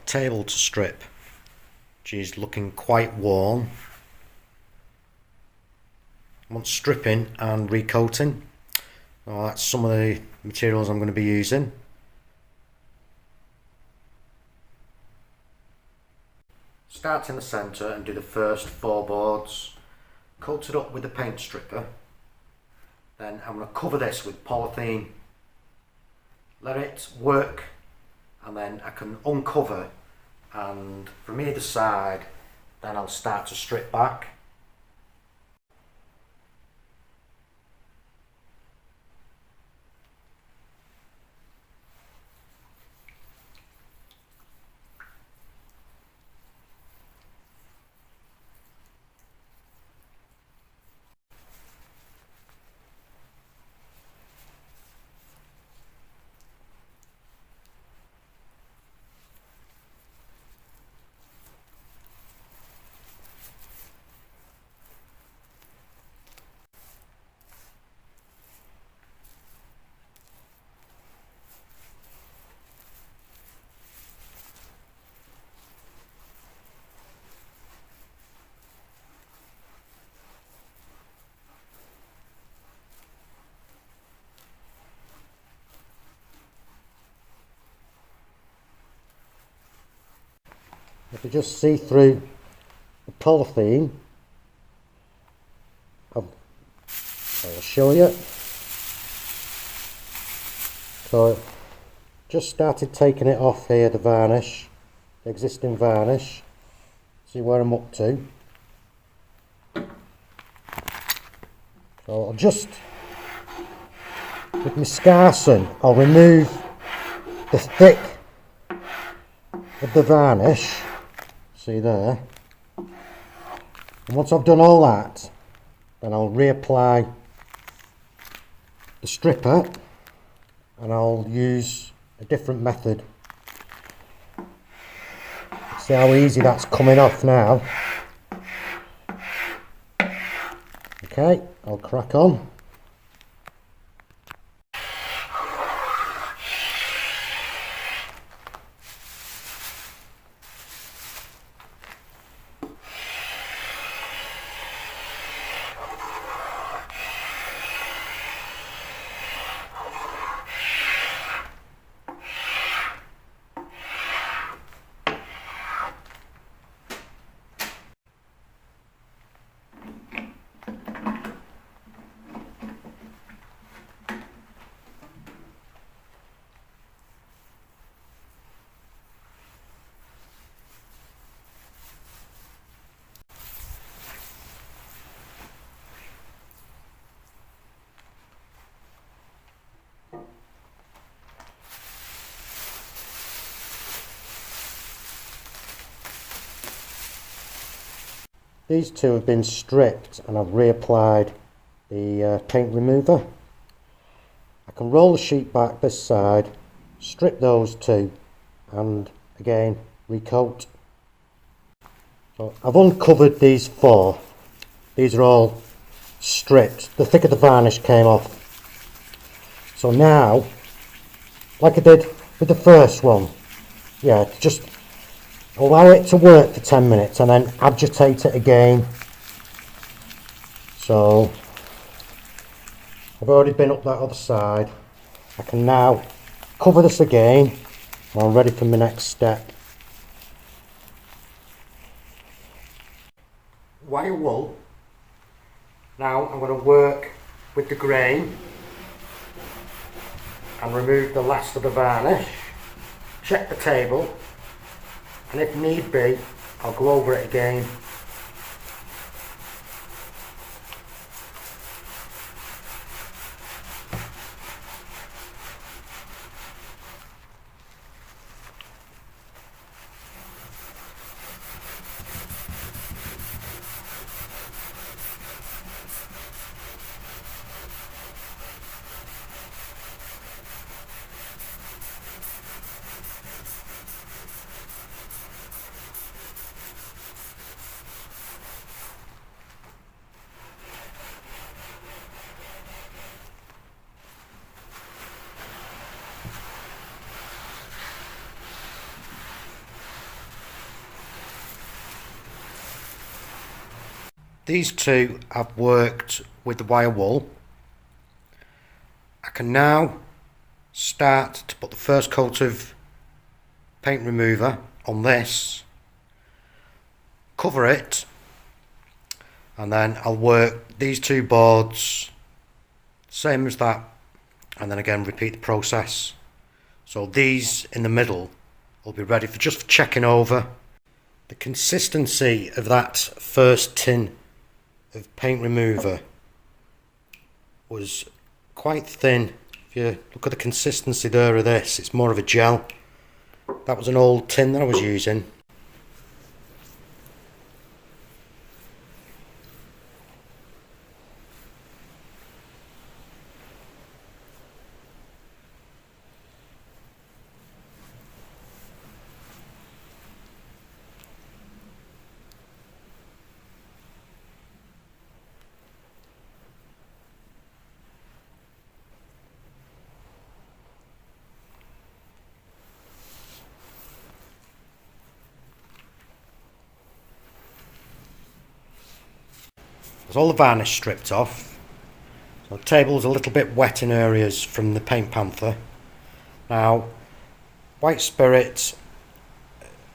table to strip, which is looking quite worn. I want stripping and recoating. Well, that's some of the materials I'm going to be using. Start in the centre and do the first 4 boards. Coat it up with the paint stripper. Then I'm going to cover this with polythene. Let it work, and then I can uncover, and from either side then I'll start to strip back. If you just see through the polythene, I'll show you. So just started taking it off here, the varnish, the existing varnish. See where I'm up to. So I'll just, with my scarson, I'll remove the thick of the varnish. See there. And once I've done all that, then I'll reapply the stripper, and I'll use a different method. See how easy that's coming off now. Okay, I'll crack on. These two have been stripped and I've reapplied the paint remover. I can roll the sheet back this side, strip those two, and again recoat. So I've uncovered these 4. These are all stripped. The thick of the varnish came off. So now, like I did with the first one, yeah, just allow it to work for 10 minutes and then agitate it again. So I've already been up that other side. I can now cover this again and I'm ready for my next step. Wire wool. Now I'm going to work with the grain and remove the last of the varnish. Check the table, and if need be, I'll go over it again. these two I've worked with the wire wool. I can now start to put the first coat of paint remover on this, cover it, and then I'll work these two boards same as that, and then again repeat the process. So these in the middle will be ready for just checking over. The consistency of that first tin of paint remover was quite thin. If you look at the consistency there of this, it's more of a gel. That was an old tin that I was using. There's all the varnish stripped off. So the table's a little bit wet in areas from the Paint Panther. Now, white spirit,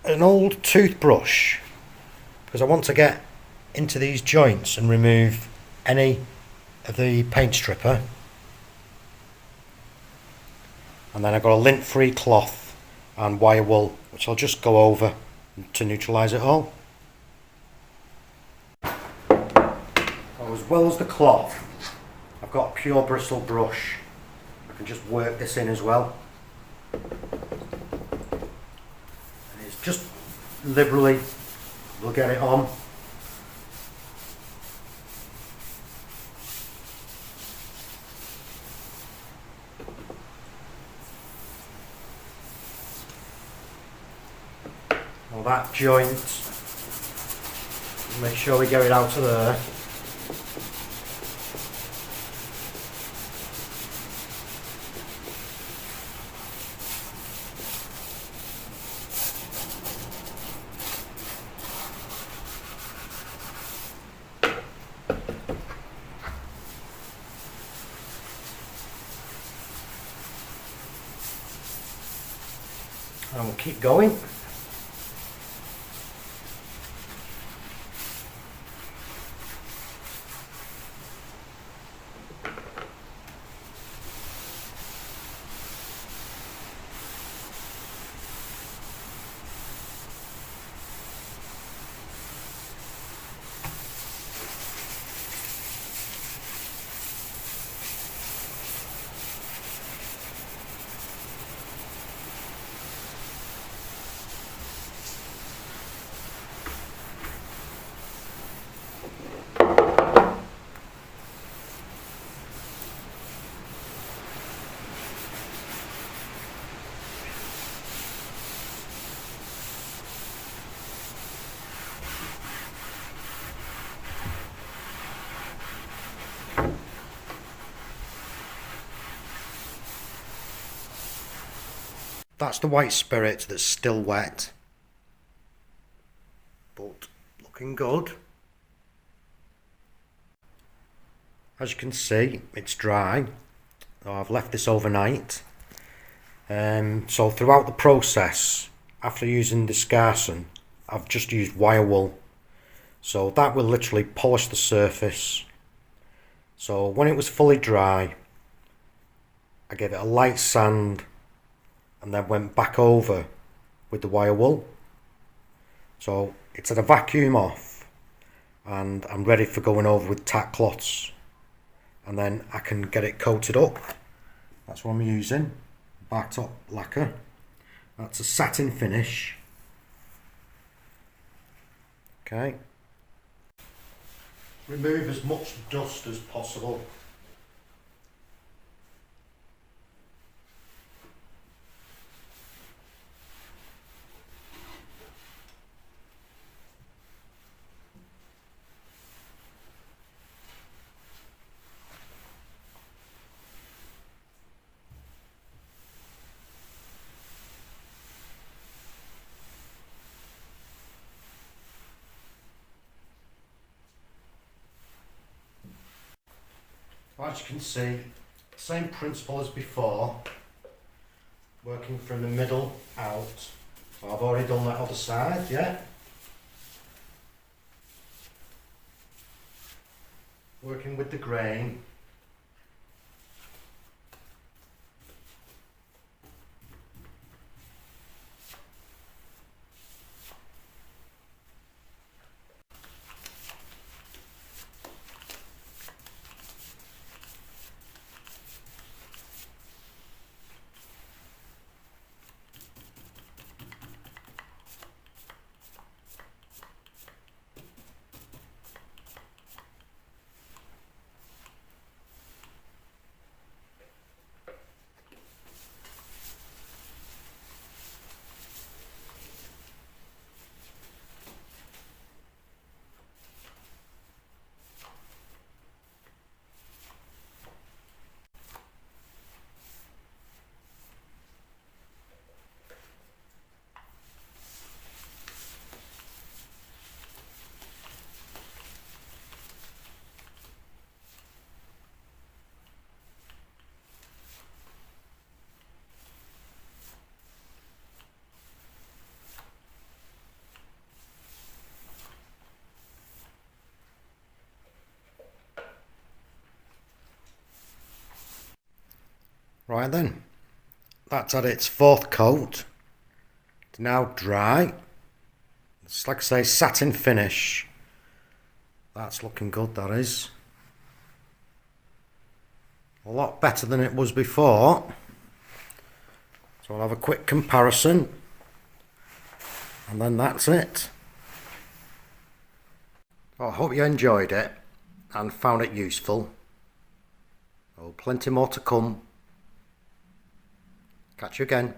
an old toothbrush, because I want to get into these joints and remove any of the paint stripper. And then I've got a lint-free cloth and wire wool, which I'll just go over to neutralise it all. As well as the cloth, I've got a pure bristle brush. I can just work this in as well. And it's just liberally, we'll get it on. Well, that joint, make sure we get it out of there. And we'll keep going. That's the white spirit that's still wet, but looking good. As you can see, it's dry. I've left this overnight. So throughout the process, after using the Scarson, I've just used wire wool. So that will literally polish the surface. So when it was fully dry, I gave it a light sand and then went back over with the wire wool. So it's at a vacuum off and I'm ready for going over with tack cloths, and then I can get it coated up. That's what I'm using, bar top lacquer. That's a satin finish. Okay. Remove as much dust as possible. As you can see, same principle as before, working from the middle out. So I've already done that other side, yeah. Working with the grain. Right then, that's had its fourth coat. It's now dry. It's like I say, satin finish. That's looking good, that is. A lot better than it was before. So I'll have a quick comparison. And then that's it. Well, I hope you enjoyed it and found it useful. Oh, plenty more to come. Catch you again.